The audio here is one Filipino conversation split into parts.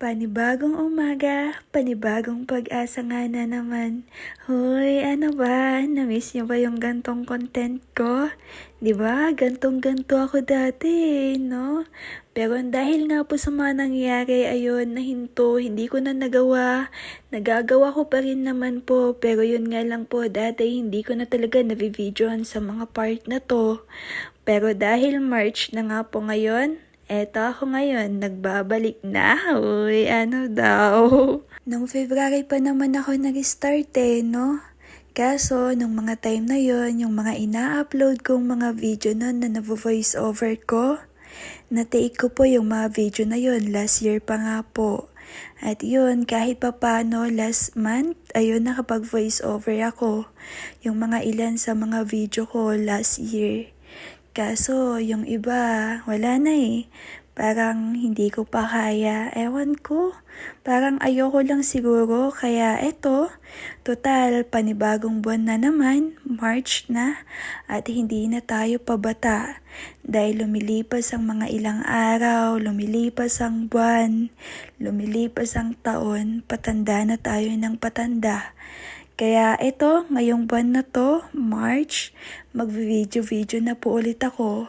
Panibagong umaga, panibagong pag-asa nga na naman. Hoy, ano ba? Na-miss niyo ba yung gantong content ko? 'Di ba? Gantong-ganto ako dati, no? Pero dahil nga po sa mga nangyayari, ayun, nahinto, hindi ko na nagawa. Nagagawa ko pa rin naman po, pero yun nga lang po, dati hindi ko na talaga nabibidyohan sa mga part na to. Pero dahil March na nga po ngayon, eto ako ngayon, nagbabalik na. Uy, ano daw? Nung February pa naman ako nag-start no? Kaso, nung mga time na yon, yung mga ina-upload kong mga video nun na navo-voice over ko, na-take ko po yung mga video na yon last year pa nga po. At yun, kahit pa paano, last month, ayun, nakapag-voice over ako. Yung mga ilan sa mga video ko last year. Kaso, yung iba, wala na Parang hindi ko pa kaya. Ewan ko. Parang ayoko lang siguro. Kaya eto, total, panibagong buwan na naman. March na. At hindi na tayo pabata. Dahil lumilipas ang mga ilang araw, lumilipas ang buwan, lumilipas ang taon, patanda na tayo ng patanda. Kaya ito, ngayong buwan na to, March, magvi-video-video na po ulit ako.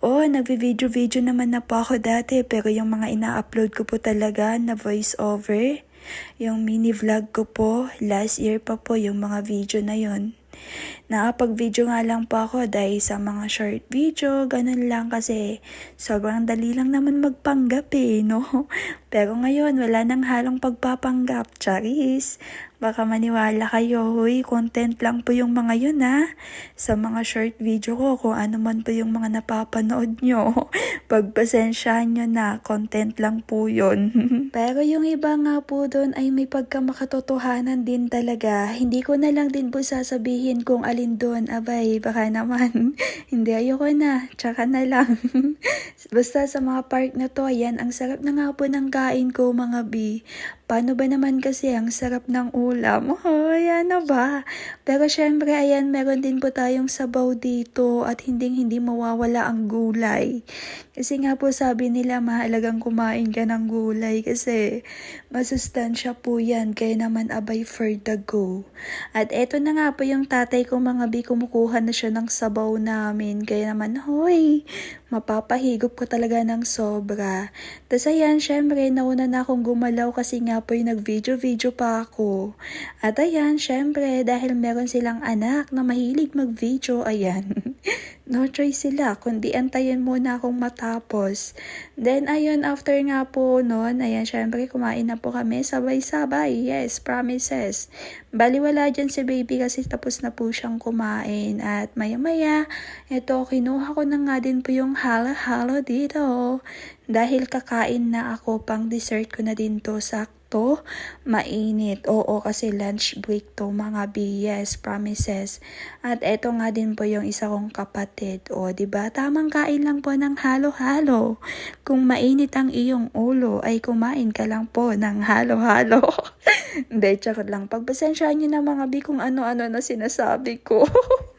Nagvi-video-video naman na po ako dati, pero yung mga ina-upload ko po talaga na voice over, yung mini vlog ko po, last year pa po yung mga video na yon. Nakapag-video nga lang po ako dahil sa mga short video, ganun lang kasi sobrang dali lang naman magpanggap no? Pero ngayon, wala nang halong pagpapanggap, charis. Baka maniwala kayo, huy, content lang po yung mga yun sa mga short video ko, kung ano man po yung mga napapanood nyo. Pagpasensyahan nyo na, content lang po yun. Pero yung iba nga po doon ay may pagkamakatotohanan din talaga. Hindi ko na lang din po sasabihin kung alin doon. Abay, baka naman. Hindi, ayoko na. Tsaka na lang. Basta sa mga part na to, ayan, ang sarap na nga po ng kain ko mga bi. Paano ba naman kasi ang sarap ng ulam? Hoy, ano ba? Pero syempre, ayan, meron din po tayong sabaw dito at hindi mawawala ang gulay. Kasi nga po sabi nila, mahalagang kumain ka ng gulay kasi masustansya po yan. Kaya naman abay for the go. At eto na nga po yung tatay ko mga bi, kumukuha na siya ng sabaw namin. Kaya naman, hoy, mapapahigop ko talaga ng sobra. Tapos ayan, syempre, nauna na akong gumalaw kasi nga po yung nag-video pa ako. At ayan, syempre, dahil meron silang anak na mahilig mag-video, ayan. No choice sila, kundi antayin muna akong matapos. Then, ayun, after nga po nun, ayan, syempre, kumain na po kami, sabay-sabay, yes, promises. Baliwala dyan si baby kasi tapos na po siyang kumain. At maya-maya, ito, kinuha ko na nga din po yung halo-halo dito. Dahil kakain na ako, pang dessert ko na din to, sakto, mainit. Oo, kasi lunch break to mga BS, promises. At eto nga din po yung isa kong kapatid. Diba? Tamang kain lang po ng halo-halo. Kung mainit ang iyong ulo, ay kumain ka lang po ng halo-halo. Hindi, charot lang. Pagpasensyahan nyo na mga bi kung ano-ano na sinasabi ko.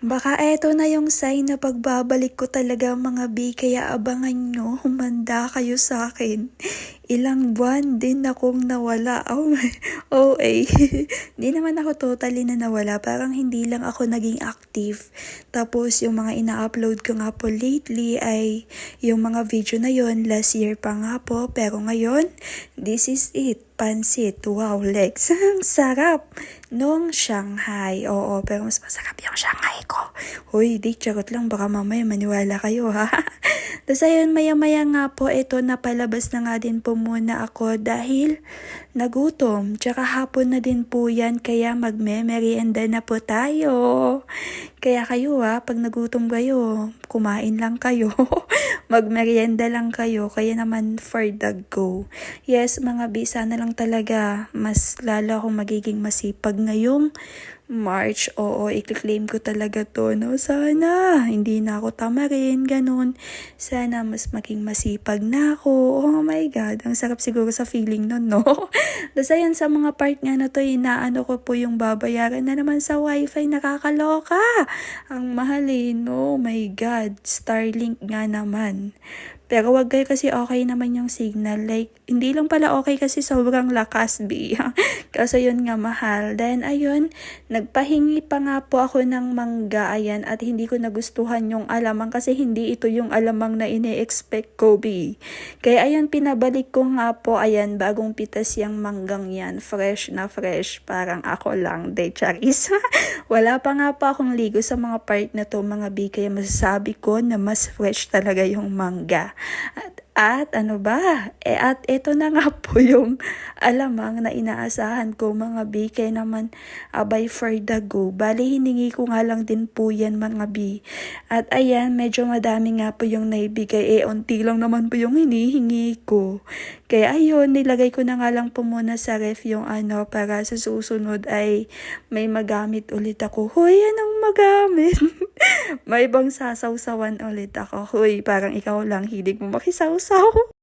Baka eto na yung sign na pagbabalik ko talaga mga bi, kaya abangan nyo, humanda kayo sa akin. Ilang buwan din akong nawala. Hindi naman ako totally na nawala. Parang hindi lang ako naging active. Tapos yung mga ina-upload ko nga po lately ay yung mga video na yon last year pa nga po. Pero ngayon, this is it. Pansit. Wow, legs. Ang sarap nung Shanghai. Oo, pero mas masarap yung Shanghai ko. Hoy, di, charot lang. Baka mamaya maniwala kayo, ha? Tapos ayun, maya-maya nga po, ito, napalabas na nga din po muna ako dahil nagutom. Tsaka hapon na din po yan, kaya magme-merienda na po tayo. Kaya kayo pag nagutom kayo, kumain lang kayo. Magmerienda lang kayo, kaya naman for the go. Yes, mga bisa na lang talaga, mas lalo akong magiging masipag ngayong March. Oo, i-claim ko talaga to, no? Sana, hindi na ako tamarin, ganun. Sana mas maging masipag na ako. Oh my God, ang sarap siguro sa feeling nun, no? Tapos ayan, sa mga part nga na to, inaano ko po yung babayaran na naman sa wifi, nakakaloka. Ang mahal no? Oh my God, Starlink nga naman. Pero wag kayo kasi okay naman yung signal. Like, hindi lang pala okay kasi sobrang lakas, B. Kaso yun nga mahal. Then, ayun, nagpahingi pa nga po ako ng mangga, ayan, at hindi ko nagustuhan yung alamang kasi hindi ito yung alamang na ini-expect ko, B. Kaya ayun, pinabalik ko nga po, ayan, bagong pitas yung manggang yan. Fresh na fresh, parang ako lang, de charis. Wala pa nga pa akong ligo sa mga part na to, mga B, kaya masasabi ko na mas fresh talaga yung mangga. At ano ba? At ito na nga po yung alamang na inaasahan ko, mga B. Kaya naman, abay for the go. Bali, hiningi ko nga lang din po yan, mga B. At ayan, medyo madami nga po yung naibigay. Unti lang naman po yung hinihingi ko. Kaya ayun, nilagay ko na nga lang po muna sa ref yung ano, para sa susunod ay may magamit ulit ako. Hoy, anong magamit? May ibang sasawsawan ulit ako. Hoy, parang ikaw lang hilig mo makisawsaw.